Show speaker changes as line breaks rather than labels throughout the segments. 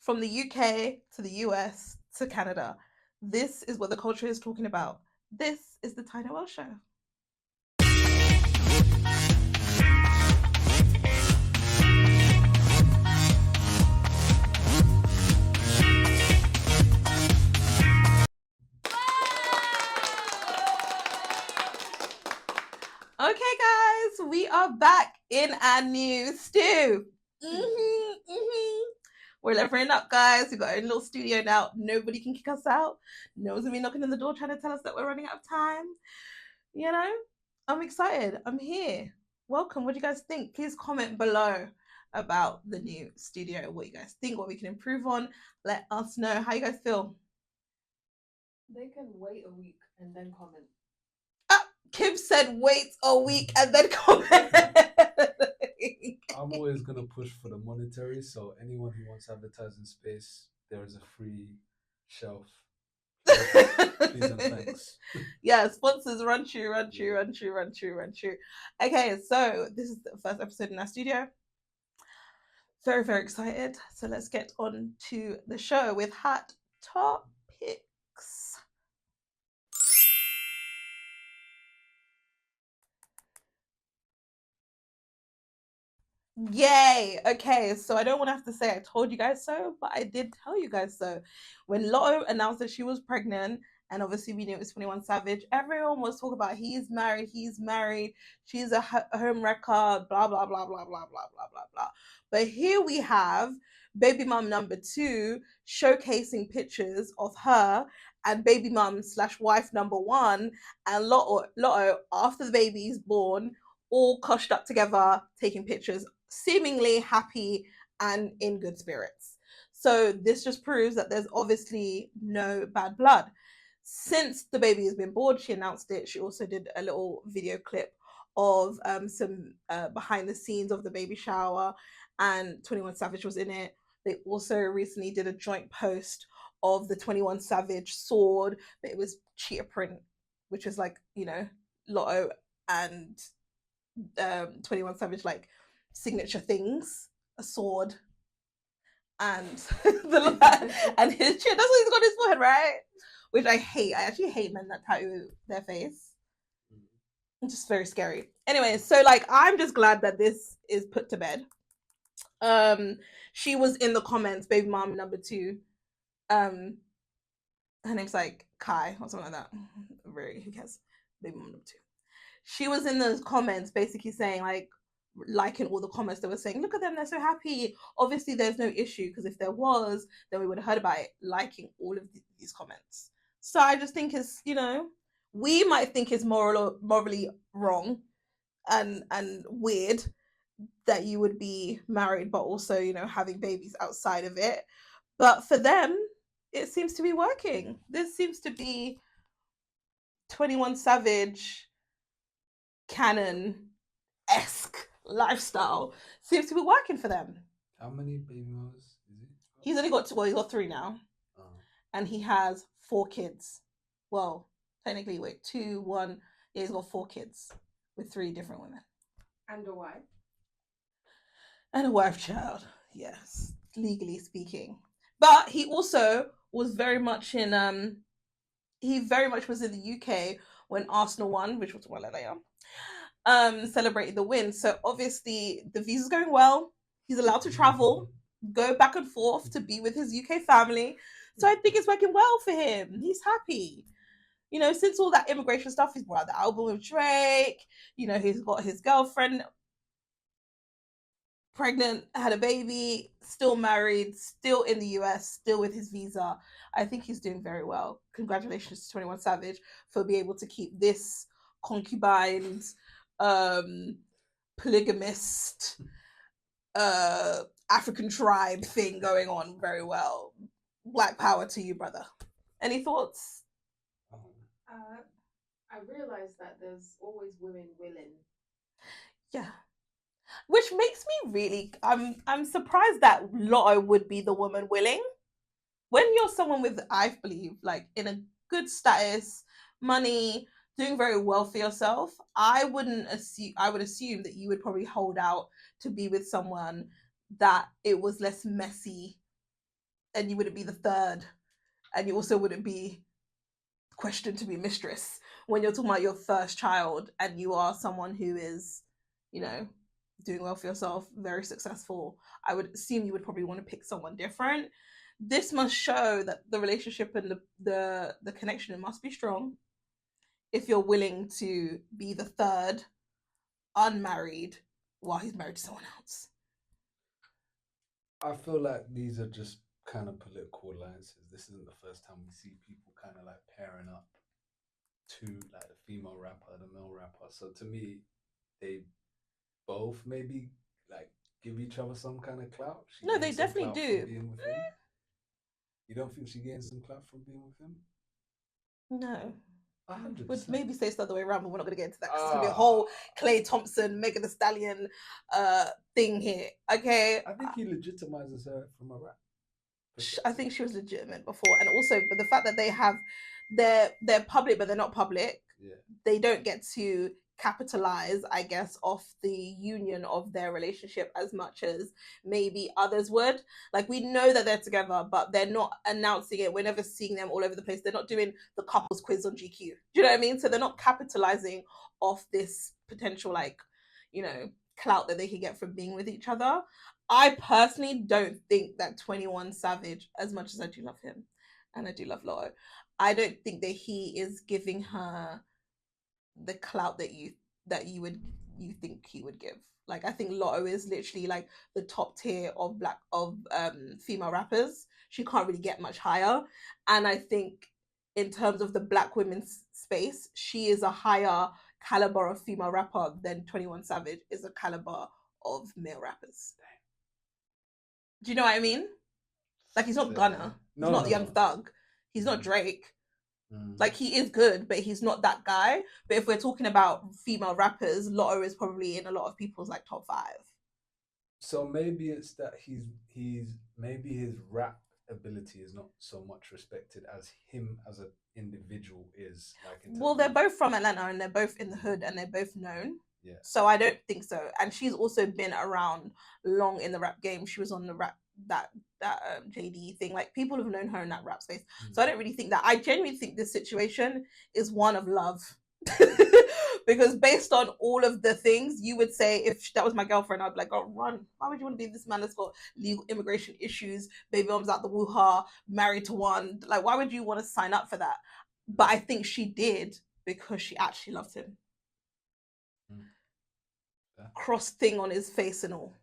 from the UK to the US to Canada. This is what the culture is talking about. This is the Tiye Noelle Show. Okay, guys, we are back in our new stew. We're leveling up, guys. We've got our own little studio now. Nobody can kick us out. No one's gonna be knocking on the door trying to tell us that we're running out of time. You know, I'm excited. I'm here. Welcome. What do you guys think? Please comment below about the new studio. What you guys think, what we can improve on. Let us know. How you guys feel?
They can wait a week and then comment.
Kim said wait a week and then comment.
I'm always going to push for the monetary, so anyone who wants advertising space, there is a free shelf. Please and thanks.
Yeah, sponsors, run true. Okay, so this is the first episode in our studio. Very, very excited. So let's get on to the show with hot topics. Yay! Okay, so I don't want to have to say I told you guys so, but I did tell you guys so. When Latto announced that she was pregnant, and obviously we knew it was 21 Savage, everyone was talking about he's married, she's a home wrecker, blah, blah, blah, blah, blah, blah, blah, blah, blah. But here we have baby mum number 2 showcasing pictures of her and baby mum / wife number 1 and Latto after the baby is born, all coshed up together, taking pictures, seemingly happy and in good spirits. So this just proves that there's obviously no bad blood. Since the baby has been born, she announced it. She also did a little video clip of some behind the scenes of the baby shower, and 21 Savage was in it. They also recently did a joint post of the 21 Savage sword, but it was cheetah print, which is like, you know, Latto and 21 Savage like signature things, a sword and and his chin. That's what he's got on his forehead, right? Which I hate. I actually hate men that tattoo their face. It's just very scary. Anyway, so like I'm just glad that this is put to bed. She was in the comments, baby mom number 2. Her name's like Kai or something like that. Really, who cares? Baby mom number 2. She was in those comments basically saying like liking all the comments that were saying, look at them, they're so happy. Obviously there's no issue, because if there was, then we would have heard about it, liking all of these comments. So I just think it's, you know, we might think it's morally wrong and weird that you would be married but also, you know, having babies outside of it. But for them, it seems to be working. This seems to be 21 Savage canon-esque lifestyle, seems to be working for them.
How many baby mamas is he?
He's only got 2, well, he's got 3 now. And he has 4 kids. Well, technically, wait, 2, 1. Yeah, he's got 4 kids with 3 different women.
And a wife.
And a wife child, yes, legally speaking. But he also was very much in he very much was in the UK when Arsenal won, which was a while later. Celebrated the win. So obviously the visa's going well. He's allowed to travel, go back and forth to be with his UK family. So I think it's working well for him. He's happy. You know, since all that immigration stuff, he's brought out the album with Drake. You know, he's got his girlfriend pregnant, had a baby, still married, still in the US, still with his visa. I think he's doing very well. Congratulations to 21 Savage for being able to keep this concubine, polygamist, African tribe thing going on very well. Black power to you, brother. Any thoughts?
I realized that there's always women willing.
Yeah. Which makes me really, I'm surprised that Latto would be the woman willing. When you're someone with, I believe, like in a good status, money, doing very well for yourself, I would assume that you would probably hold out to be with someone that it was less messy and you wouldn't be the third, and you also wouldn't be questioned to be mistress when you're talking about your first child and you are someone who is, you know, doing well for yourself, very successful. I would assume you would probably want to pick someone different. This must show that the relationship and the connection must be strong if you're willing to be the third unmarried while he's married to someone else.
I feel like these are just kind of political alliances. This isn't the first time we see people kind of like pairing up to like the female rapper, the male rapper. So to me, they both maybe like give each other some kind of clout.
No, they definitely do.
Being with him. You don't think she gains some clout from being with him?
No.
100%.
Would maybe say it's the other way around, but we're not going to get into that because it's going to be a whole Clay Thompson, Megan Thee Stallion thing here. Okay.
I think he legitimizes her from a rap.
I think she was legitimate before, and also, but the fact that they have, they're public, but they're not public.
Yeah.
They don't get to capitalize, I guess, off the union of their relationship as much as maybe others would. Like, we know that they're together, but they're not announcing it. We're never seeing them all over the place. They're not doing the couples quiz on GQ. Do you know what I mean? So they're not capitalizing off this potential, like, you know, clout that they can get from being with each other. I personally don't think that 21 Savage, as much as I do love him and I do love Latto, I don't think that he is giving her the clout that you think he would give. Like, I think Latto is literally like the top tier of female rappers. She can't really get much higher. And I think in terms of the black women's space, she is a higher caliber of female rapper than 21 Savage is a caliber of male rappers. Do you know what I mean? Like, he's not Gunna. He's not Young Thug. He's not Drake. Like, he is good, but he's not that guy. But if we're talking about female rappers, Latto is probably in a lot of people's like top 5.
So maybe it's that he's maybe his rap ability is not so much respected as him as an individual is. Like,
well, they're both from Atlanta and they're both in the hood and they're both known.
Yeah.
So I don't think so. And she's also been around long in the rap game. She was on the rap that JD thing. Like, people have known her in that rap space. So I don't really think that. I genuinely think this situation is one of love. Because based on all of the things, you would say, if that was my girlfriend, I'd be like, oh, run. Why would you want to be this man that's got legal immigration issues, baby mom's out the woo-ha, married to one? Like, why would you want to sign up for that? But I think she did because she actually loved him. Yeah. Cross thing on his face and all.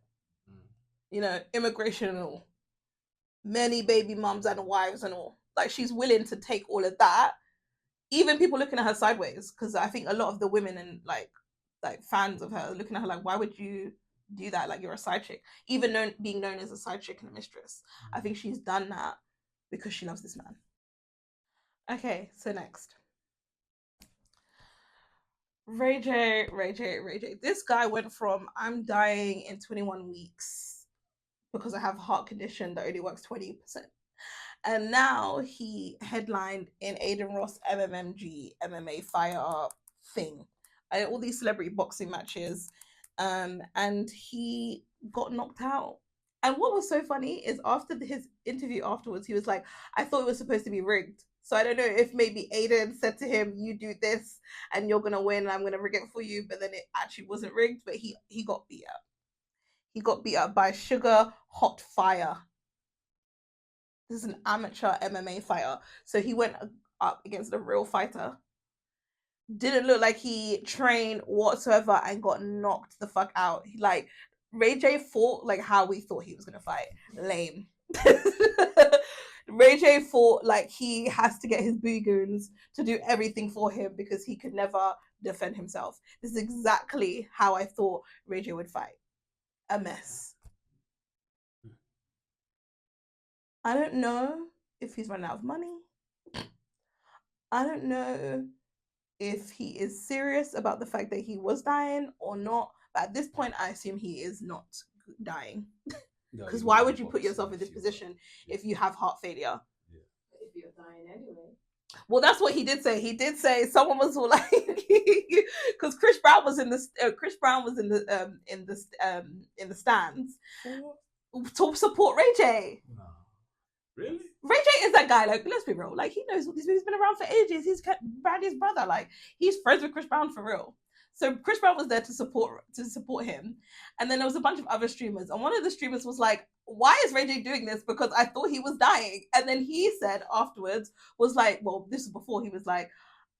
You know, immigration and all. Many baby mums and wives and all. Like, she's willing to take all of that. Even people looking at her sideways, because I think a lot of the women and like fans of her looking at her like, why would you do that? Like, you're a side chick. Even being known as a side chick and a mistress. I think she's done that because she loves this man. Okay, so next. Ray J. This guy went from I'm dying in 21 weeks because I have a heart condition that only works 20%. And now he headlined in Adin Ross MMMG MMA Fire thing. All these celebrity boxing matches. And he got knocked out. And what was so funny is after his interview afterwards, he was like, I thought it was supposed to be rigged. So I don't know if maybe Adin said to him, you do this and you're going to win and I'm going to rig it for you. But then it actually wasn't rigged, but he got beat up. He got beat up by Sugar Hot Fire. This is an amateur MMA fighter. So he went up against a real fighter. Didn't look like he trained whatsoever and got knocked the fuck out. Like, Ray J fought like how we thought he was going to fight. Lame. Ray J fought like he has to get his boogoons to do everything for him because he could never defend himself. This is exactly how I thought Ray J would fight. A mess. I don't know if he's running out of money. I don't know if he is serious about the fact that he was dying or not. But at this point, I assume he is not dying. Because why would you put yourself in this position if you have heart failure?
Yeah. If you're dying anyway.
Well, that's what he did say. He did say someone was all like, because Chris Brown was in the stands to support Ray J.
No. Really?
Ray J is that guy. Like, let's be real. Like, he knows what these movies been around for ages. He's Brandy's brother. Like, he's friends with Chris Brown for real. So Chris Brown was there to support him, and then there was a bunch of other streamers, and one of the streamers was like, "Why is Ray J doing this? Because I thought he was dying." And then he said afterwards, was like, "Well, this is before he was like,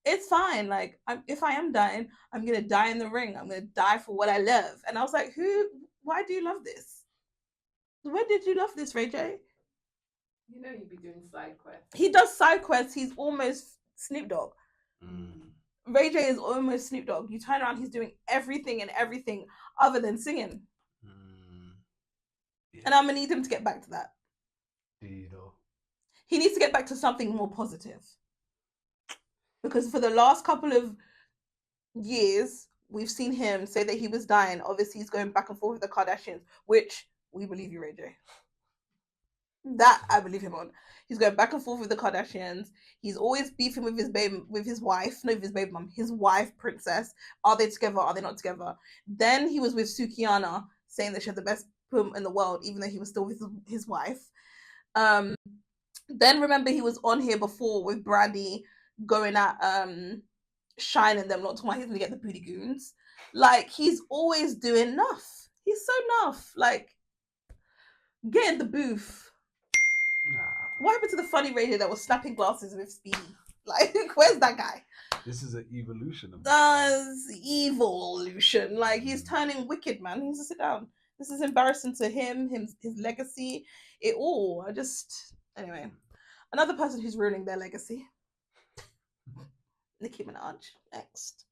it's fine. Like, if I am dying, I'm gonna die in the ring. I'm gonna die for what I love." And I was like, "Who? Why do you love this? When did you love this, Ray J?"
You know you'd be doing side quests.
He does side quests. He's almost Snoop Dogg. Ray J is almost Snoop Dogg. You turn around, he's doing everything other than singing. Yeah. And I'm gonna need him to get back to that. He needs to get back to something more positive. Because for the last couple of years, we've seen him say that he was dying. Obviously, he's going back and forth with the Kardashians, which we believe you, Ray J. That I believe him on. He's going back and forth with the Kardashians. He's always beefing with his wife, not with his baby mum, his wife, Princess. Are they together? Are they not together? Then he was with Sukihana, saying that she had the best poem in the world, even though he was still with his wife. Then remember he was on here before with Brandy going at Shine and them, not talking about he's gonna get the booty goons. Like, he's always doing enough. He's so enough. Like, get in the booth. What happened to the funny radio that was snapping glasses with Speedy? Like, where's that guy?
This is an evolution of
evolution. Like, he's turning wicked, man. He needs to sit down. This is embarrassing to him, his legacy, it all. Anyway. Another person who's ruining their legacy. Nicki Minaj. Next.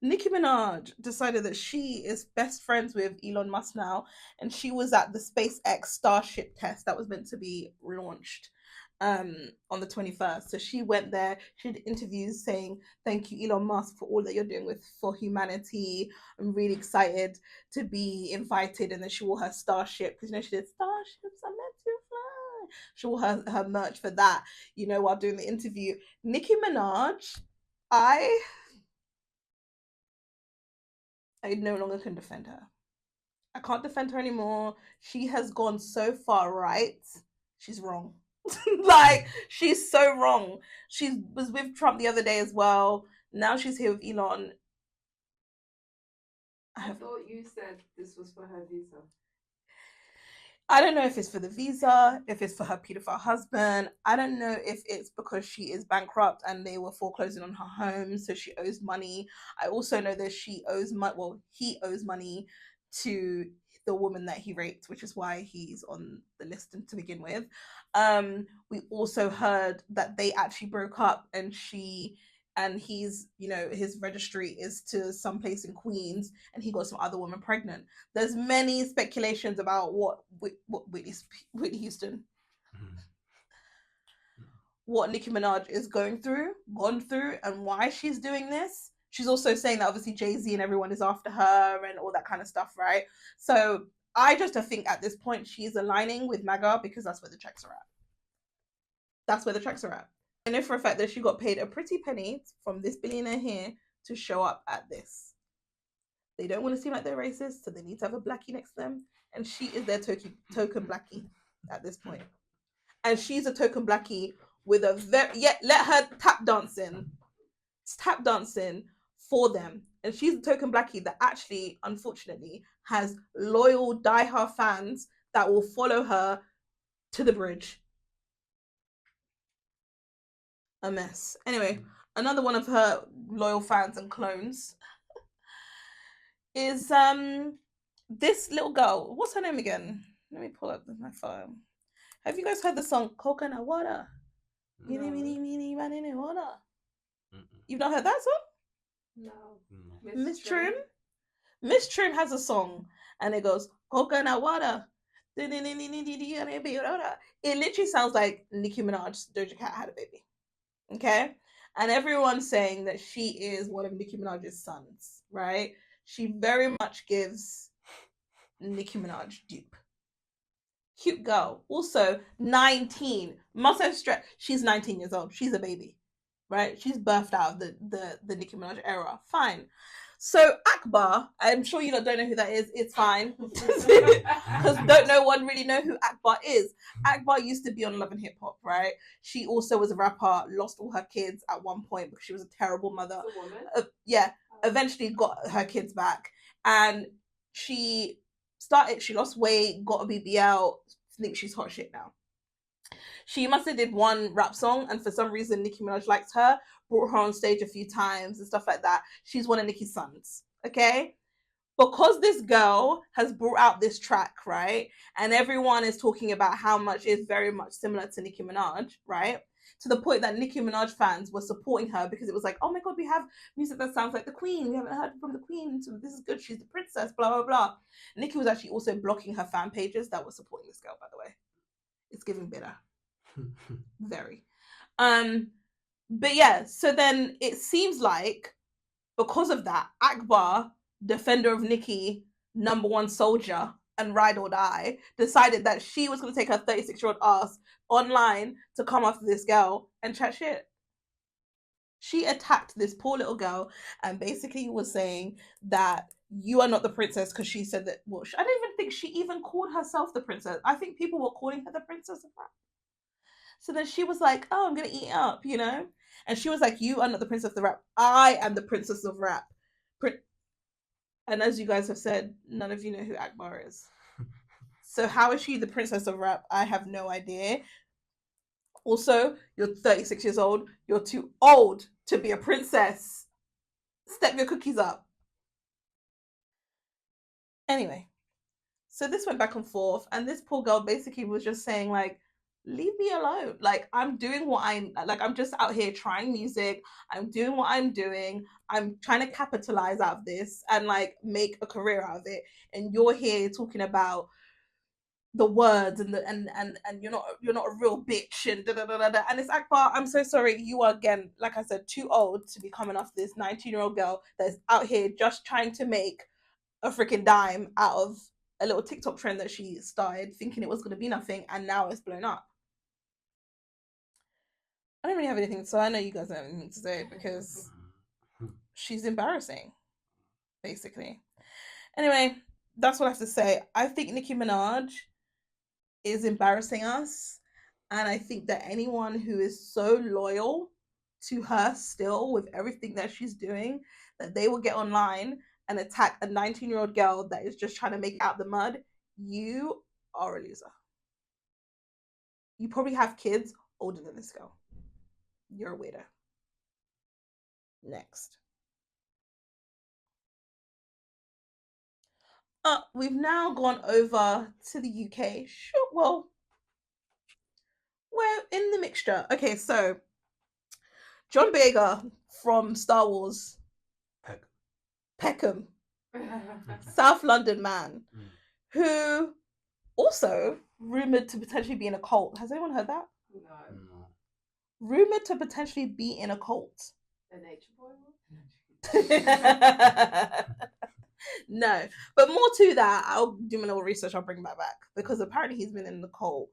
Nicki Minaj decided that she is best friends with Elon Musk now, and she was at the SpaceX Starship test that was meant to be launched on the 21st. So she went there, she did interviews saying, "Thank you, Elon Musk, for all that you're doing for humanity. I'm really excited to be invited." And then she wore her Starship, because, you know, she did "Starships are meant to fly." She wore her merch for that, you know, while doing the interview. Nicki Minaj, I no longer can defend her. I can't defend her anymore. She has gone so far right. She's wrong. Like, she's so wrong. She was with Trump the other day as well. Now she's here with Elon.
I thought you said this was for her visa.
I don't know if it's for the visa, if it's for her pedophile husband. I don't know if it's because she is bankrupt and they were foreclosing on her home, so she owes money. I also know that he owes money to the woman that he raped, which is why he's on the list to begin with. We also heard that they actually broke up, and he's, you know, his registry is to some place in Queens, and he got some other woman pregnant. There's many speculations about what Whitney Houston, what Nicki Minaj is gone through, and why she's doing this. She's also saying that obviously Jay-Z and everyone is after her and all that kind of stuff, right? So I just think at this point she's aligning with MAGA because that's where the checks are at. I know for a fact that she got paid a pretty penny from this billionaire here to show up at this. They don't want to seem like they're racist, so they need to have a blackie next to them. And she is their token blackie at this point. And she's a token blackie with a let her tap dancing for them. And she's a token blackie that actually, unfortunately, has loyal, diehard fans that will follow her to the bridge. A mess. Anyway, another one of her loyal fans and clones is this little girl. What's her name again? Let me pull up my phone. Have you guys heard the song Coconut Water?
No.
Water. You've not heard that song?
No.
Miss Trim? Miss Trim has a song, and it goes Coconut Water. It literally sounds like Nicki Minaj, Doja Cat had a baby. Okay? And everyone's saying that she is one of Nicki Minaj's sons, right? She very much gives Nicki Minaj dupe. Cute girl. Also, 19. Must have stress. She's 19 years old. She's a baby, right? She's birthed out of the Nicki Minaj era. Fine. So Akbar, I'm sure you don't know who that is. It's fine. Because no one really know who Akbar is. Akbar used to be on Love and Hip Hop, right? She also was a rapper, lost all her kids at one point because she was a terrible mother.
It's a woman?
Yeah, eventually got her kids back. And she lost weight, got a BBL, think she's hot shit now. She must have did one rap song, and for some reason Nicki Minaj liked her, brought her on stage a few times and stuff like that. She's one of Nicki's sons, okay? Because this girl has brought out this track, right? And everyone is talking about how much it's very much similar to Nicki Minaj, right? To the point that Nicki Minaj fans were supporting her because it was like, oh my God, we have music that sounds like the Queen. We haven't heard from the Queen, so this is good. She's the princess, blah, blah, blah. Nicki was actually also blocking her fan pages that were supporting this girl, by the way. It's giving bitter. Very. But yeah, so then it seems like because of that, Akbar, defender of Nicki, number one soldier, and ride or die, decided that she was going to take her 36-year-old ass online to come after this girl and chat shit. She attacked this poor little girl and basically was saying that you are not the princess because she said that, well, I don't even think she even called herself the princess. I think people were calling her the princess of rap. So then she was like, oh, I'm going to eat up, you know? And she was like, you are not the princess of rap. I am the princess of rap. And as you guys have said, none of you know who Akbar is. So how is she the princess of rap? I have no idea. Also, you're 36 years old. You're too old to be a princess. Step your cookies up. Anyway, so this went back and forth. And this poor girl basically was just saying like, leave me alone. Like, I'm doing what I'm just out here trying music. I'm doing what I'm doing. I'm trying to capitalize out of this and like make a career out of it. And you're here talking about the words and you're not a real bitch and da da da da. And it's Akbar, I'm so sorry. You are, again, like I said, too old to be coming off this 19-year-old girl that's out here just trying to make a freaking dime out of a little TikTok trend that she started thinking it was going to be nothing, and now it's blown up. I don't really have anything, so I know you guys don't have anything to say because she's embarrassing, basically. Anyway, that's what I have to say. I think Nicki Minaj is embarrassing us, and I think that anyone who is so loyal to her still with everything that she's doing, that they will get online and attack a 19-year-old girl that is just trying to make out the mud. You are a loser. You probably have kids older than this girl. You're a weirdo. Next. We've now gone over to the UK. Sure, well, we're in the mixture. Okay, so John Boyega from Star Wars. Peckham. South London man. Who also rumoured to potentially be in a cult. Has anyone heard that?
No.
Rumoured to potentially be in a cult.
The Nature Boy one?
No, but more to that, I'll do my little research. I'll bring that back because apparently he's been in the cult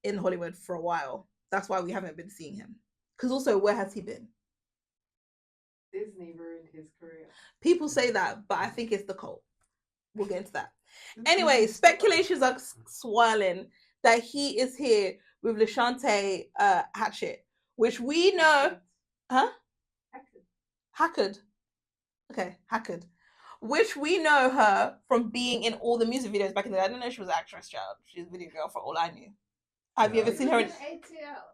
in Hollywood for a while. That's why we haven't been seeing him. Because also, where has he been?
Disney ruined his career.
People say that, but I think it's the cult. We'll get into that. Anyway, speculations are swirling that he is here with Lashontae Hatchet, which we know. Huh? Heckard. Okay, Heckard. Which we know her from being in all the music videos back in the day. I didn't know she was an actress, child. She's a video girl for all I knew. Have you ever seen her in
ATL?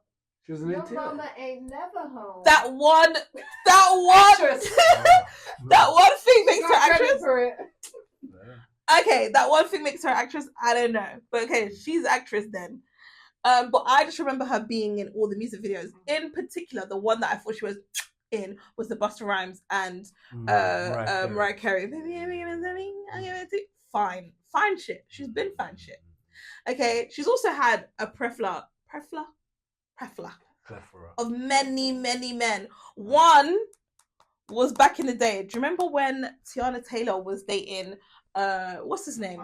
She was in
Your
ATL.
mama ain't never home.
that one thing makes her actress?
For it.
Okay, that one thing makes her actress. I don't know, but okay, she's actress then. But I just remember her being in all the music videos. In particular, the one that I thought she was in was the Busta Rhymes and Mariah Carey. Fine shit. She's been fine shit. Okay, she's also had a plethora of many men. One was back in the day. Do you remember when Tiana Taylor was dating what's his name?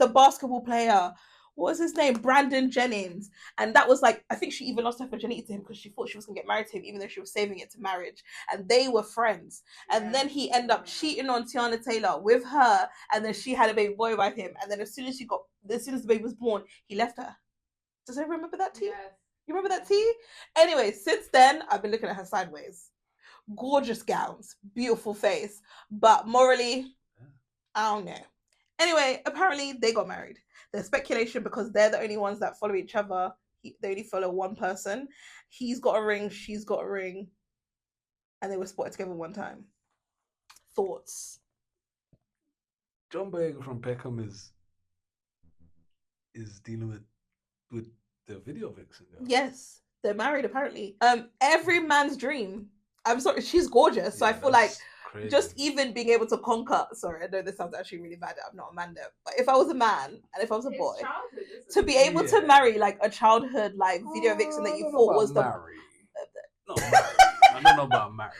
The basketball player. what was his name? Brandon Jennings. And that was like, I think she even lost her virginity to him because she thought she was going to get married to him, even though she was saving it to marriage. And they were friends. And then he ended up cheating on Tiana Taylor with her. And then she had a baby boy with him. And then as soon as the baby was born, he left her. Does anyone remember that, T?
Yes.
You remember that, T? Anyway, since then, I've been looking at her sideways. Gorgeous gowns, beautiful face. But morally, I don't know. Anyway, apparently they got married. There's speculation because they're the only ones that follow each other. They only follow one person. He's got a ring, she's got a ring. And they were spotted together one time. Thoughts?
John Boyega from Peckham is dealing with the video vixen girl.
Yes, they're married apparently. Every man's dream. I'm sorry, she's gorgeous. So I feel like
crazy.
Just even being able to conquer. Sorry, I know this sounds actually really bad. I'm not a man, but if I was a man and if I was a boy, to be able to marry like a childhood like video vixen that you thought was
marry. I don't know about marry.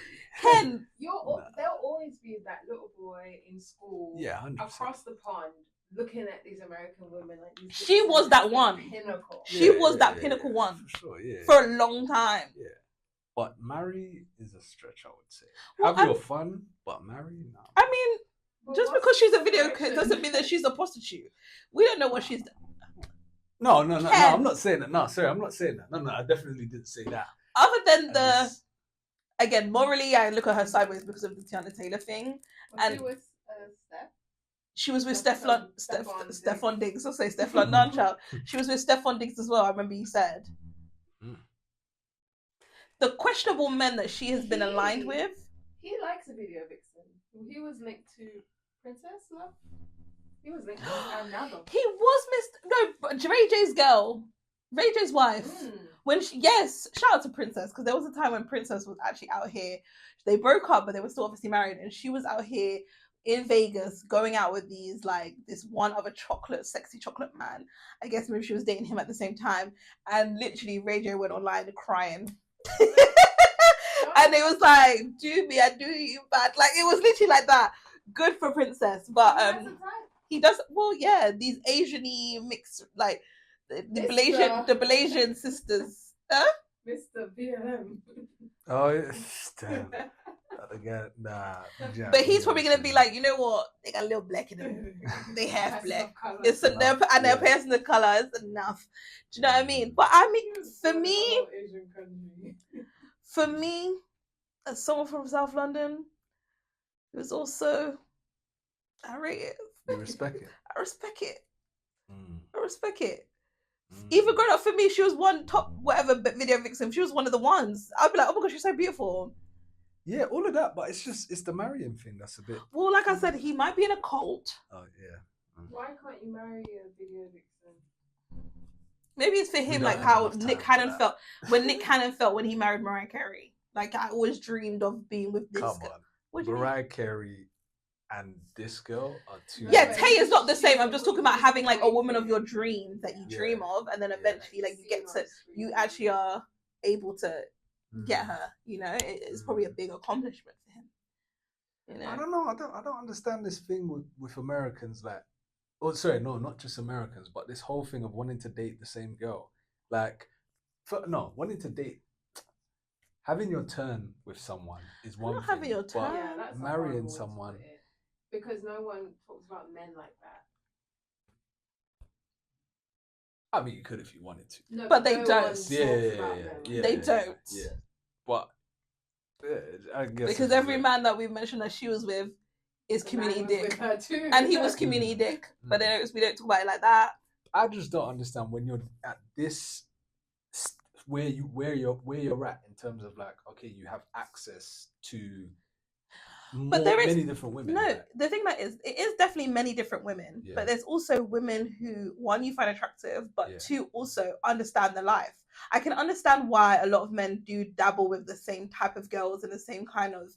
Ken,
there'll always be that little boy in school,
100%.
across the pond, looking at these American women like these.
She was that one.
Pinnacle.
She was that pinnacle one
for sure. Yeah,
for a long time.
Yeah. But marry is a stretch, I would say.
Well,
Have your fun, but marry, no.
I mean, just because she's a video doesn't mean that she's a prostitute. We don't know what she's done.
No, I'm not saying that. No, sorry, I'm not saying that. No, I definitely didn't say that.
Other than again, morally, I look at her sideways because of the Tiana Taylor thing.
Was she with Steph?
She was with Stefan Diggs. I'll say Stefan Danchild. She was with Stefan Diggs as well, I remember you said. The questionable men that she has been aligned with.
He likes a video vixen. He was linked to Princess Love. He was linked to another.
He was Ray J's girl. Ray J's wife. When shout out to Princess, because there was a time when Princess was actually out here. They broke up, but they were still obviously married, and she was out here in Vegas going out with this one other sexy chocolate man. I guess maybe she was dating him at the same time, and literally Ray J went online crying. And it was like, do me, I do you bad. Like it was literally like that. Good for Princess, but he does well. Yeah, these Asian-y mixed like the Malaysian sisters. Huh?
Mr. BLM.
Oh, damn.
But he's probably gonna be like, you know what? They got a little black in them. They have black. It's enough, and their personal color is enough. Do you know what I mean? But I mean, for me, as someone from South London, it was also I rate it.
You respect it.
I respect it. I respect it. Even growing up, for me, she was one top whatever video vixen. She was one of the ones. I'd be like, oh my gosh, she's so beautiful.
Yeah, all of that, but it's the marrying thing that's a bit.
Well, like I said, he might be in a cult.
Oh yeah.
Why can't you marry a video vixen?
Maybe it's for him, like how Nick Cannon felt when he married Mariah Carey. Like I always dreamed of being with this girl.
Mariah Carey and this girl are two.
Yeah, Tay is not the same. I'm just talking about having like a woman of your dreams that you dream of, and then eventually, like you actually are able to get her. You know, it's probably a big accomplishment for him. You know,
I don't know. I don't understand this thing with Americans. Like, oh, sorry, no, not just Americans, but this whole thing of wanting to date the same girl. Like, wanting to date. Having your turn with someone is one thing.
Having your turn.
That's
marrying someone.
Because no one talks about men like that.
I mean, you could if you wanted to.
No, but they don't.
Yeah.
They don't.
Yeah. But I guess
because every man that we mentioned that she was with is community dick, and he was community dick. But then we don't talk about it like that.
I just don't understand when you're at this where you're at in terms of like, okay, you have access to many different women.
No,
right?
the thing about it is definitely many different women, but there's also women who, one, you find attractive, but two, also understand the life. I can understand why a lot of men do dabble with the same type of girls in the same kind of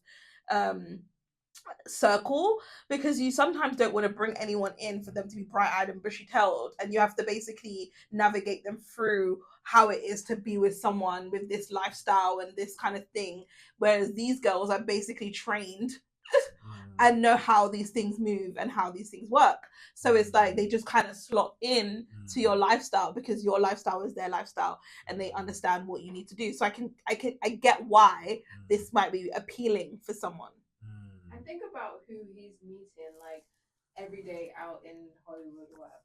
circle, because you sometimes don't want to bring anyone in for them to be bright-eyed and bushy-tailed, and you have to basically navigate them through how it is to be with someone with this lifestyle and this kind of thing, whereas these girls are basically trained and know how these things move and how these things work. So it's like they just kind of slot in to your lifestyle because your lifestyle is their lifestyle and they understand what you need to do. So I get why this might be appealing for someone.
And think about who he's meeting, like every day out in Hollywood or whatever.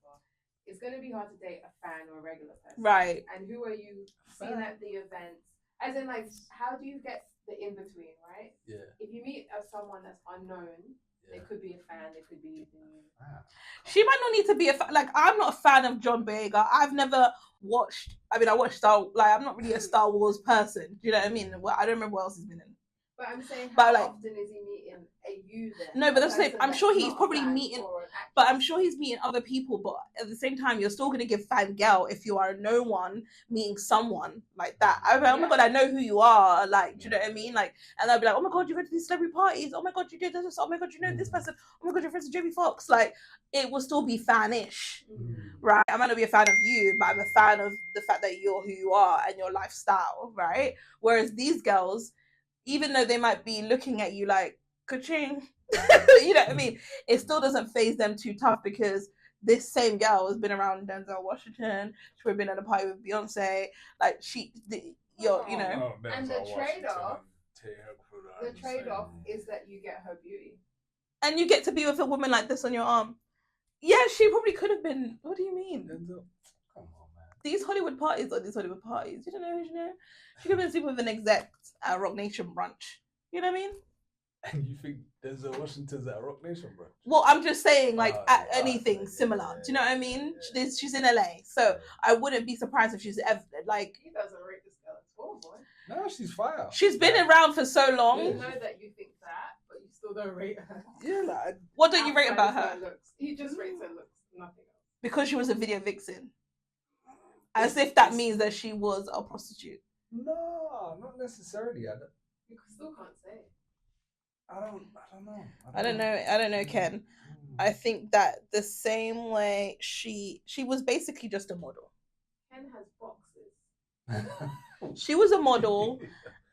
It's going to be hard to date a fan or a regular person.
Right.
And who are you seeing at the events? As in, like, how do you get the in-between, right?
Yeah.
If you meet someone that's unknown, they could be a fan, they could be even you.
She might not need to be a fan. Like, I'm not a fan of John Boyega. I've never watched, I watched I'm not really a Star Wars person. Do you know what I mean? Well, I don't remember what else he's been in.
But I'm saying, how often is he meeting a user?
No, but that's the same. I'm sure he's probably meeting, but I'm sure he's meeting other people. But at the same time, you're still going to give fangirl if you are no one meeting someone like that. I'm like, oh my God, I know who you are. Like, do you know what I mean? Like, and they'll be like, oh my God, you go to these celebrity parties. Oh my God, you did this. Oh my God, you know this person. Oh my God, you're friends with Jamie Foxx. Like, it will still be fanish, right? I might not be a fan of you, but I'm a fan of the fact that you're who you are and your lifestyle, right? Whereas these girls, even though they might be looking at you like, ka-ching, you know what I mean? It still doesn't phase them too tough because this same girl has been around Denzel Washington. She's probably been at a party with Beyonce. Like, you know.
And the trade-off is that you get her beauty.
And you get to be with a woman like this on your arm. Yeah, she probably could have been. What do you mean?
Denzel. Come on, man.
These Hollywood parties are these Hollywood parties. You don't know, She could have been sleeping with an exec at Rock Nation brunch. You know what I mean?
And you think Denzel Washington's at Rock Nation brunch?
Well, I'm just saying, like, at anything similar. Do you know what I mean? Yeah. She's in LA, so I wouldn't be surprised if she's ever, like...
He doesn't rate this girl at all, boy.
No, she's fire.
She's been around for so long.
You know that you think that, but you still don't rate her.
Yeah, like...
What don't you rate about her?
Looks. He just rates her looks, nothing else.
Because she was a video vixen. As if that means that she was a prostitute.
No, not necessarily.
You still can't say.
I don't know.
I don't know, Ken. I think that the same way she was basically just a model.
Ken has boxes.
She was a model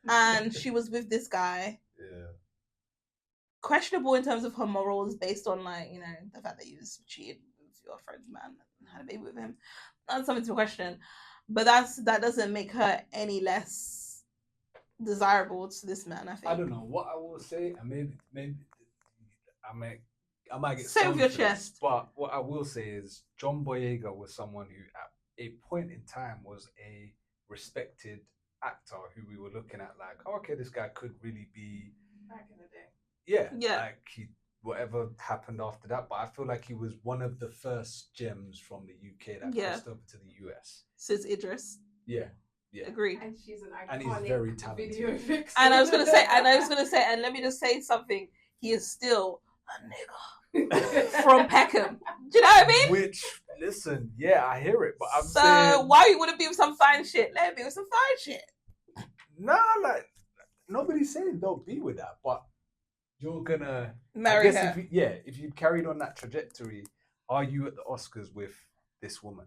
and she was with this guy.
Yeah.
Questionable in terms of her morals based on, like, you know, the fact that you cheated with your friend's man and had a baby with him. That's something to question. But that doesn't make her any less desirable to this man, I think.
I don't know. What I will say, and maybe I might get
say with your chest.
But what I will say is John Boyega was someone who at a point in time was a respected actor who we were looking at like, oh, okay, this guy could really be
back in the day.
Yeah. Like whatever happened after that, but I feel like he was one of the first gems from the UK that crossed over to the US.
Since Idris.
Yeah.
Agreed.
And she's an iconic
and he's very talented.
Video vixen.
And I was gonna say, and let me just say something. He is still a nigga from Peckham. Do you know what I mean?
Which, listen, yeah, I hear it, but I'm
saying, why you wouldn't be with some fine shit? Let him be with some fine shit.
Nah, like nobody's saying don't be with that, but you're gonna
marry her.
If you carried on that trajectory, are you at the Oscars with this woman?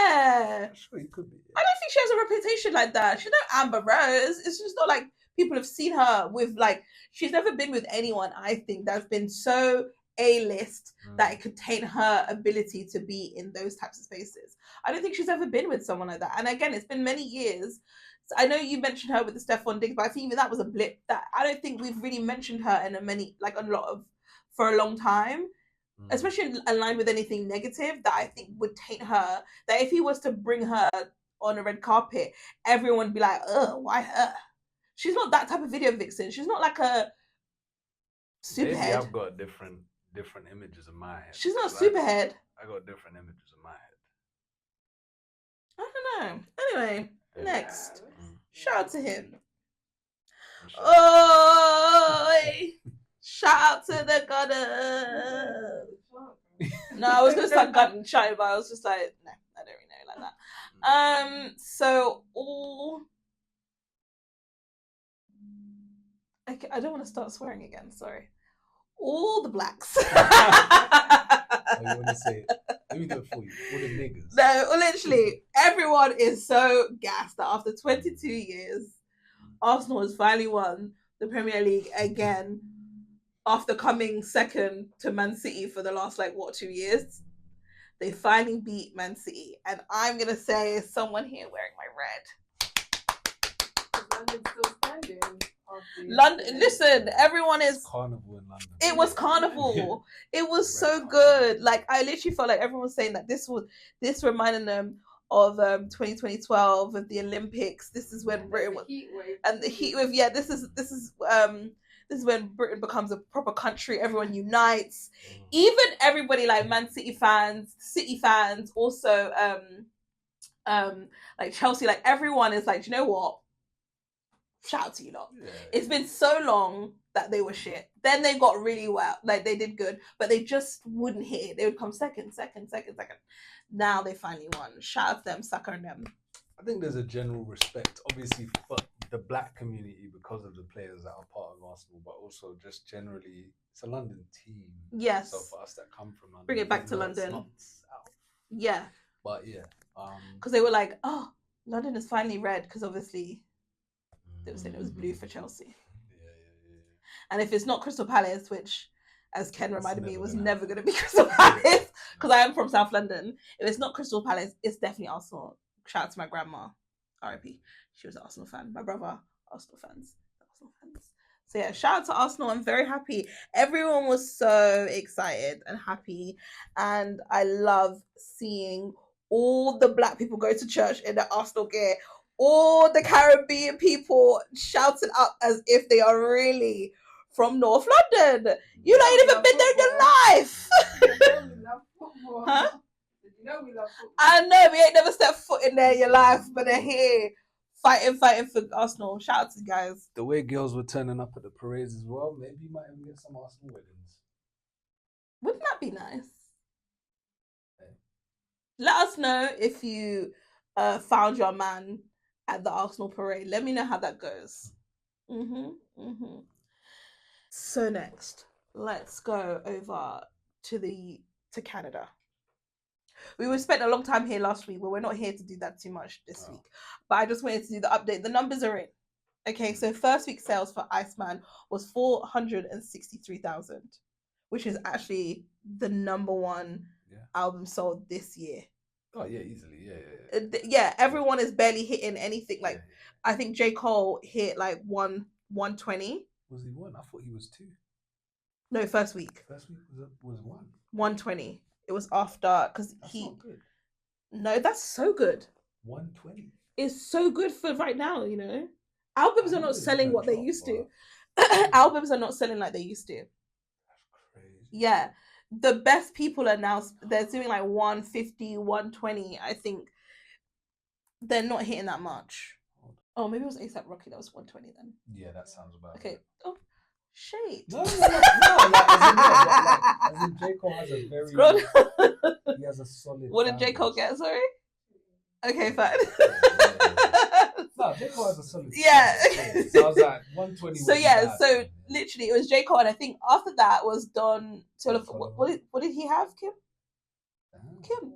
Yeah.
Sure, you could be. Yeah.
I don't think she has a reputation like that. She's no Amber Rose. It's just not like people have seen her with, like, she's never been with anyone, I think, that's been so A-list that it could taint her ability to be in those types of spaces. I don't think she's ever been with someone like that. And again, it's been many years. So I know you mentioned her with the Stefan Diggs, but I think even that was a blip. That I don't think we've really mentioned her for a long time. Especially in line with anything negative that I think would taint her. That if he was to bring her on a red carpet, everyone would be like, ugh, why her? She's not that type of video vixen. She's not like a superhead.
Maybe I've got different images in my head.
She's not a superhead.
I got different images in my head.
I don't know. Anyway, next. Shout out to him. Shout out to the goddess. No, I was gonna start gunning shouting, but I was just like, no, I don't really know like that. So all I don't want to start swearing again, sorry. All the blacks.
You want to say it? Let me do it for you. All the niggas.
No, literally, everyone is so gassed that after 22 years, Arsenal has finally won the Premier League again. after coming second to Man City for the last 2 years. They finally beat Man City, and I'm gonna say someone here wearing my red.
London's still standing.
London, listen, everyone is
carnival in London.
It was carnival. It was so good. I literally felt like everyone was saying that this reminded them of 2012 of the Olympics. This is when Britain was, and the heat wave. Yeah, this is when Britain becomes a proper country. Everyone unites. Even everybody Man City fans, City fans, also Chelsea. Everyone is do you know what? Shout out to you lot. Yeah. It's been so long that they were shit. Then they got really well. They did good, but they just wouldn't hit it. They would come second. Now they finally won. Shout out to them, sucker and them.
I think there's a general respect, obviously, for the black community because of the players that are part of Arsenal, but also just generally, it's a London team.
Yes.
So for us that come from London,
bring it back to London. Yeah.
But yeah.
Because they were like, oh, London is finally red, because obviously they were saying it was blue for Chelsea. Yeah. And if it's not Crystal Palace, which, as Ken reminded me, was never going to be Crystal Palace, because I am from South London. If it's not Crystal Palace, it's definitely Arsenal. Shout out to my grandma, R.I.P. She was an Arsenal fan. My brother, Arsenal fans. So yeah, shout out to Arsenal. I'm very happy. Everyone was so excited and happy, and I love seeing all the black people go to church in their Arsenal gear. All the Caribbean people shouting up as if they are really from North London. You ain't even been there in your life. Huh?
You know we love football.
I know, we ain't never stepped foot in there in your life, but they're here fighting for Arsenal. Shout out to you guys.
The way girls were turning up at the parades as well, maybe you might even get some Arsenal weddings.
Wouldn't that be nice? Okay. Let us know if you found your man at the Arsenal parade. Let me know how that goes. So next, let's go over to Canada. We spent a long time here last week, but we're not here to do that too much this week. But I just wanted to do the update. The numbers are in. Okay, so first week sales for Iceman was 463,000, which is actually the number one album sold this year.
Oh yeah, easily,
yeah. Everyone is barely hitting anything. I think J. Cole hit 120.
Was he one? I thought he was two.
No, first week.
First week was one.
120. It was after because he.
Not good.
No, that's so good.
120.
It's so good for right now. You know, albums are not selling what they used to. Albums are not selling like they used to.
That's crazy.
Yeah. The best people are now, they're doing 150, 120. I think they're not hitting that much. Oh, maybe it was A$AP Rocky that was 120 then.
Yeah, that sounds about
okay. Right. Oh, shade.
No, as in J. Cole has a very... he has a solid...
What did J. Cole get, sorry? Okay, fine.
No, J. Cole has a solid...
Yeah.
So I was like, 120...
So yeah, so literally it was J. Cole, and I think after that was Don... What did he have, Kim? Kim?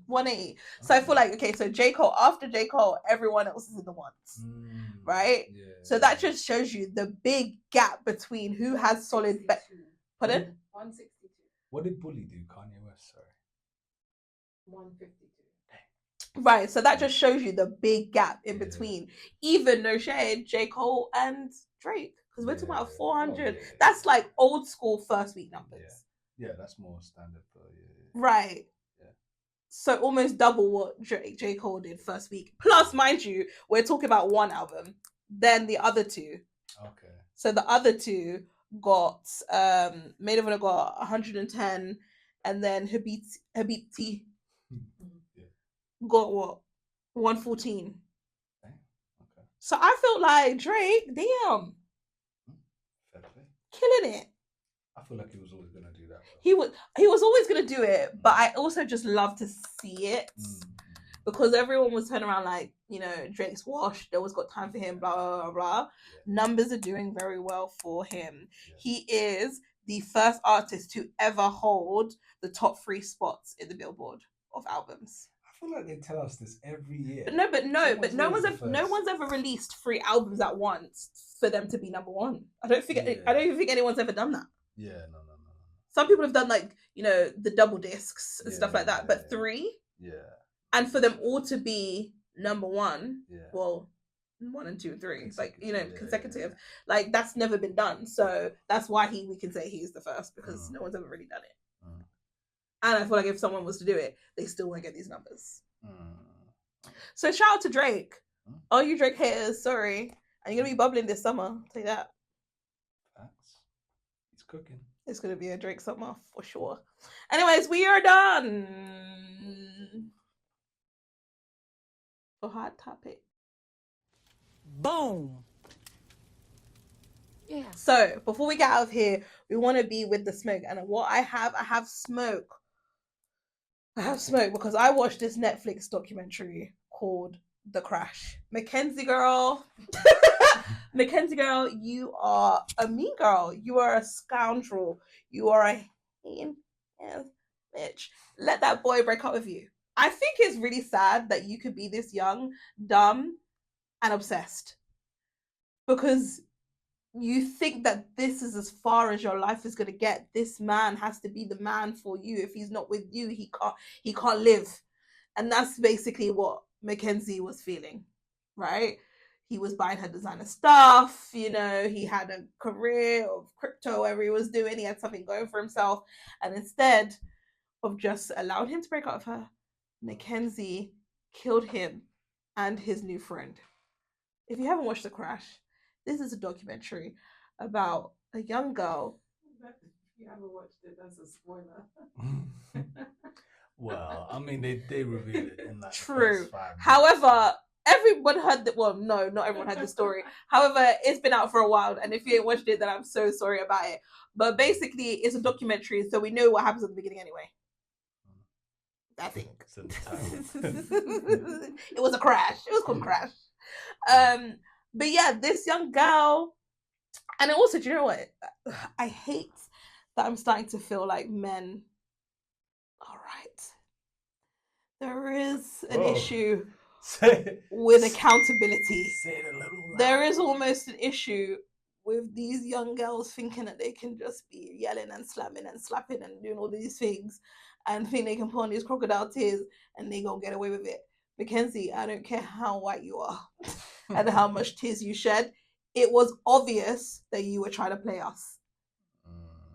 180. So I feel okay, so J. Cole, after J. Cole, everyone else is in the ones. Right? Yeah. So that just shows you the big gap between who has solid... Pardon?
162.
What did Bully do? Kanye West, sorry.
152.
Right, so that just shows you the big gap in between. Even no shade, J. Cole and Drake. Because we're talking about 400. That's old school first week numbers.
Yeah, that's more standard for
Right. Yeah. So almost double what J. Cole did first week. Plus, mind you, we're talking about one album, then the other two.
Okay.
So the other two got Maid of Honor got 110, and then Habibti got what? 114. Okay. So I felt like Drake, damn. Killing it.
I feel like he was always gonna do that.
He was always gonna do it, but I also just love to see it because everyone was turning around Drake's washed. There was got time for him. Blah blah blah blah. Yeah. Numbers are doing very well for him. Yeah. He is the first artist to ever hold the top 3 spots in the Billboard of albums.
feel like they tell us this every year.
But no
Someone's always the
no
first.
one's ever released 3 albums at once for them to be number one. I don't
Yeah.
even think anyone's ever done that.
Yeah, no.
Some people have done like, you know, the double discs and stuff like that, but 3,
Yeah.
and for them all to be number one,
Yeah.
well, 1 and 2 and 3, like, you know,
Consecutive,
consecutive, like that's never been done. So that's why we can say he's the first, because no one's ever really done it. And I feel like if someone was to do it, they still won't get these numbers. So shout out to Drake. All you Drake haters, sorry. And you're gonna be bubbling this summer. I'll tell you that.
Facts. He's cooking.
It's gonna be a Drake summer for sure. Anyways, we are done. For hot topic.
Boom.
Yeah.
So before we get out of here, we want to be with the smoke. And what I have smoke. I have smoke because I watched this Netflix documentary called The Crash. Mackenzie girl. Mackenzie girl, you are a mean girl. You are a scoundrel. You are a bitch. Let that boy break up with you. I think it's really sad that you could be this young, dumb, and obsessed. Because you think that this is as far as your life is going to get. This man has to be the man for you. If he's not with you, he can't live. And that's basically what Mackenzie was feeling, right? He was buying her designer stuff, you know, he had a career of crypto, whatever he was doing, he had something going for himself. And instead of just allowing him to break up with her, Mackenzie killed him and his new friend. If you haven't watched The Crash, this is a documentary about a young girl.
If you haven't watched it, that's a spoiler.
Well, I mean, they reveal it in that
True.
first 5 minutes.
However, everyone heard that. Well, no, not everyone heard the story. However, it's been out for a while, and if you ain't watched it, then I'm so sorry about it. But basically, it's a documentary, so we know what happens at the beginning anyway. I think. It was a crash. It was called Crash. But yeah, this young girl, and also, do you know what? I hate that I'm starting to feel like men. All right, there is an issue with accountability.
Say it a little louder.
There is almost an issue with these young girls thinking that they can just be yelling and slamming and slapping and doing all these things and think they can put on these crocodile tears and they gonna get away with it. Mackenzie, I don't care how white you are and how much tears you shed. It was obvious that you were trying to play us.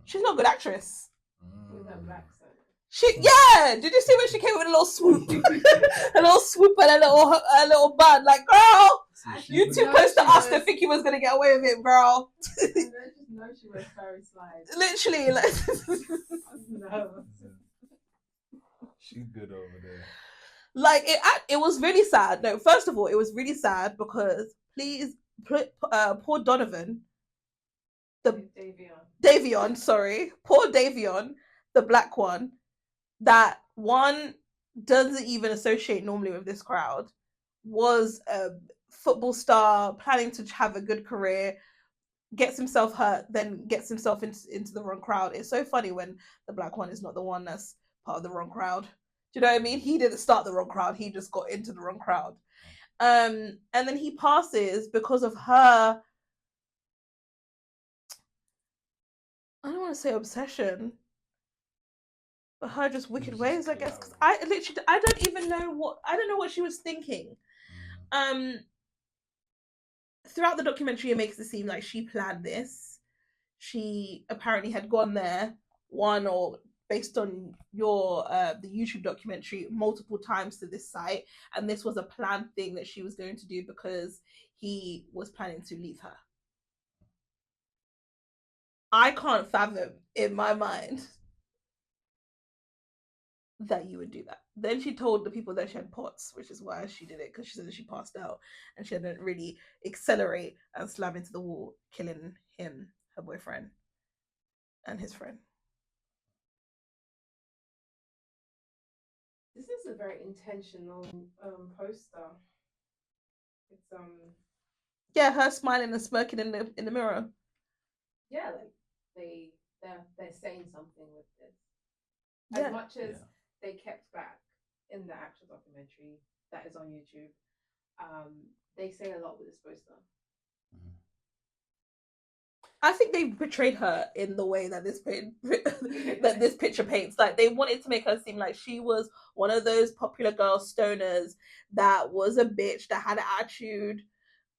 She's not a good actress.
With that black side.
Did you see when she came with a little swoop? A little swoop and a little bud. Like, girl, you too close to us to think you was gonna get away with it, girl.
I just know she was very slides.
Literally, like.
No.
She's good over there.
Like, it was really sad. No, first of all, it was really sad because poor Donovan, Davion, sorry, poor Davion, the black one, that one doesn't even associate normally with this crowd, was a football star planning to have a good career, gets himself hurt, then gets himself into the wrong crowd. It's so funny when the black one is not the one that's part of the wrong crowd. Do you know what I mean? He didn't start the wrong crowd. He just got into the wrong crowd. And then he passes because of her, I don't want to say obsession, but her just wicked ways, I guess. Because I don't know what she was thinking. Throughout the documentary, it makes it seem like she planned this. She apparently had gone there based on the YouTube documentary, multiple times to this site, and this was a planned thing that she was going to do because he was planning to leave her. I can't fathom in my mind that you would do that. Then she told the people that she had POTS, which is why she did it, because she said that she passed out and she didn't really accelerate and slam into the wall, killing him, her boyfriend, and his friend.
This is a very intentional poster. It's
yeah, her smiling and smirking in the mirror.
Yeah, like they're saying something with this. As much as they kept back in the actual documentary that is on YouTube, they say a lot with this poster.
I think they betrayed her in the way that that this picture paints. Like, they wanted to make her seem like she was one of those popular girl stoners that was a bitch, that had an attitude,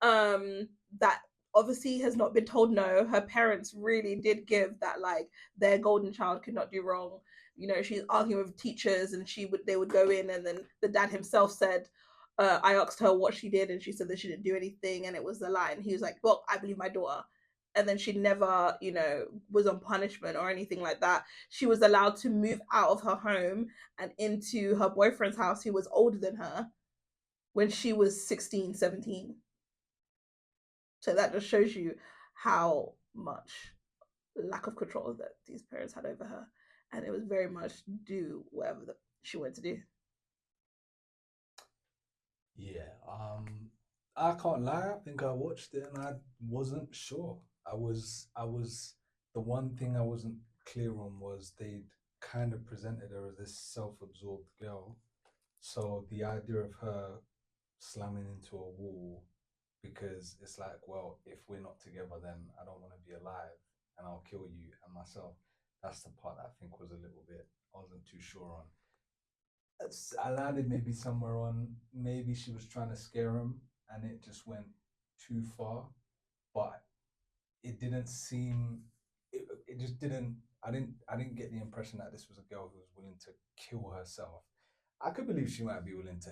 that obviously has not been told no. Her parents really did give that, like, their golden child could not do wrong. You know, she's arguing with teachers, and they would go in, and then the dad himself said, I asked her what she did, and she said that she didn't do anything, and it was a lie. And he was like, well, I believe my daughter. And then she never, was on punishment or anything like that. She was allowed to move out of her home and into her boyfriend's house, who was older than her, when she was 16, 17. So that just shows you how much lack of control that these parents had over her. And it was very much do whatever she wanted to do.
Yeah, I can't lie. I think I watched it and I wasn't sure. The one thing I wasn't clear on was they'd kind of presented her as this self-absorbed girl. So the idea of her slamming into a wall because it's like, well, if we're not together, then I don't want to be alive and I'll kill you and myself. That's the part I think was a little bit, I wasn't too sure on. I landed maybe somewhere on, maybe she was trying to scare him and it just went too far, but it didn't seem, it just didn't, I didn't get the impression that this was a girl who was willing to kill herself. I could believe she might be willing to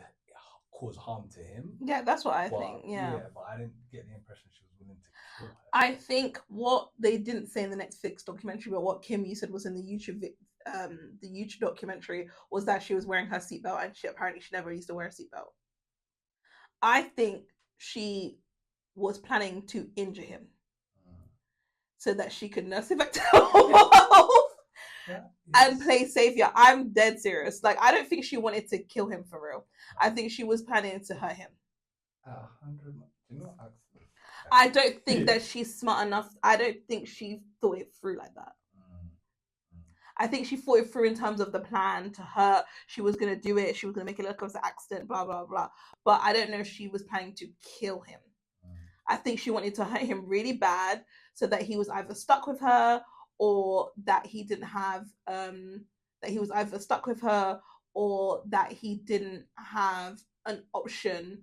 cause harm to him.
Yeah, that's what I think. Yeah,
but I didn't get the impression she was willing to kill herself.
I think what they didn't say in the Netflix documentary, but what Kim, you said, was in the YouTube documentary, was that she was wearing her seatbelt, and apparently she never used to wear a seatbelt. I think she was planning to injure him so that she could nurse him back to health and play savior. I'm dead serious. Like, I don't think she wanted to kill him for real. I think she was planning to hurt him.
100. Do not ask me.
I don't think that she's smart enough. I don't think she thought it through like that. I think she thought it through in terms of the plan to hurt. She was going to do it. She was going to make it look like it was an accident, blah, blah, blah. But I don't know if she was planning to kill him. I think she wanted to hurt him really bad so that he was either stuck with her, or that he didn't have, that he was either stuck with her, or that he didn't have an option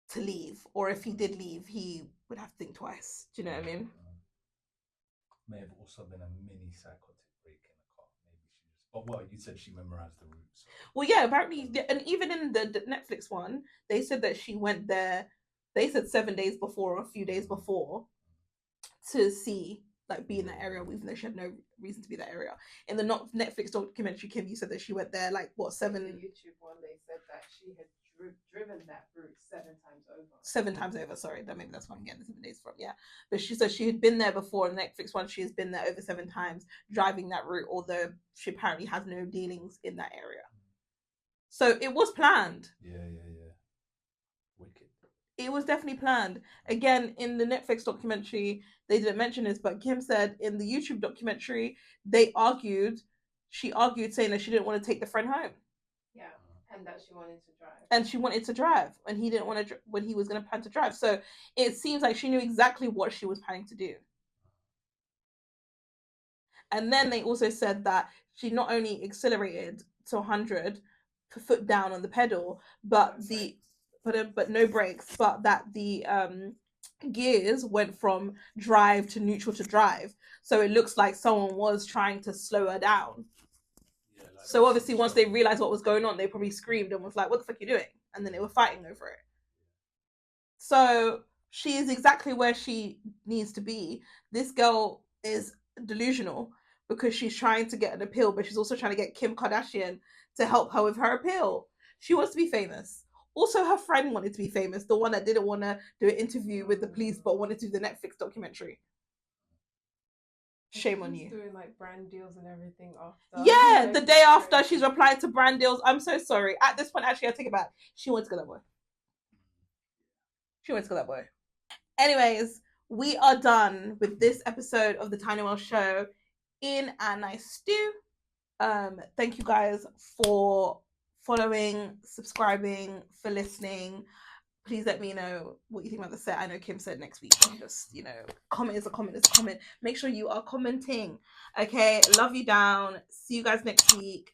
to leave. Or if he did leave, he would have to think twice. Do you know what I mean?
May have also been a mini psychotic break in the car. Maybe she just. But well, you said she memorized the route. So.
Well, yeah, apparently, and even in the Netflix one, they said that she went there. They said 7 days before, or a few days before, to see, like, be in that area, even though she had no reason to be that area. In the Netflix documentary, Kim, you said that she went there, like, what, 7?
In the YouTube one, they said that she had driven that route 7 times over.
7 times over, sorry. Maybe that's what I'm getting the 7 days from, yeah. But she said she had been there before. In the Netflix one, she has been there over 7 times, driving that route, although she apparently has no dealings in that area. So it was planned.
Yeah. Wicked.
It was definitely planned. Again, in the Netflix documentary, they didn't mention this, but Kim said in the YouTube documentary, she argued saying that she didn't want to take the friend home.
Yeah, and that she wanted to drive.
And she wanted to drive, and he didn't want to, when he was going to plan to drive. So it seems like she knew exactly what she was planning to do. And then they also said that she not only accelerated to 100, foot down on the pedal, but no brakes, but that the gears went from drive to neutral to drive. So it looks like someone was trying to slow her down. Yeah, like, so obviously once they realized what was going on, they probably screamed and was like, what the fuck are you doing? And then they were fighting over it. So she is exactly where she needs to be. This girl is delusional because she's trying to get an appeal, but she's also trying to get Kim Kardashian to help her with her appeal. She wants to be famous. Also, her friend wanted to be famous, the one that didn't want to do an interview with the police but wanted to do the Netflix documentary. Shame on you.
Doing like brand deals and everything after.
Yeah, the day after she's replying to brand deals. I'm so sorry. At this point, actually, I take it back. She wants to go that boy. Anyways, we are done with this episode of the Tiye Noelle Show in a nice stew. Thank you guys for following, subscribing, for listening. Please let me know what you think about the set. I know Kim said next week. Just, comment is a comment is a comment. Make sure you are commenting. Okay, love you down. See you guys next week.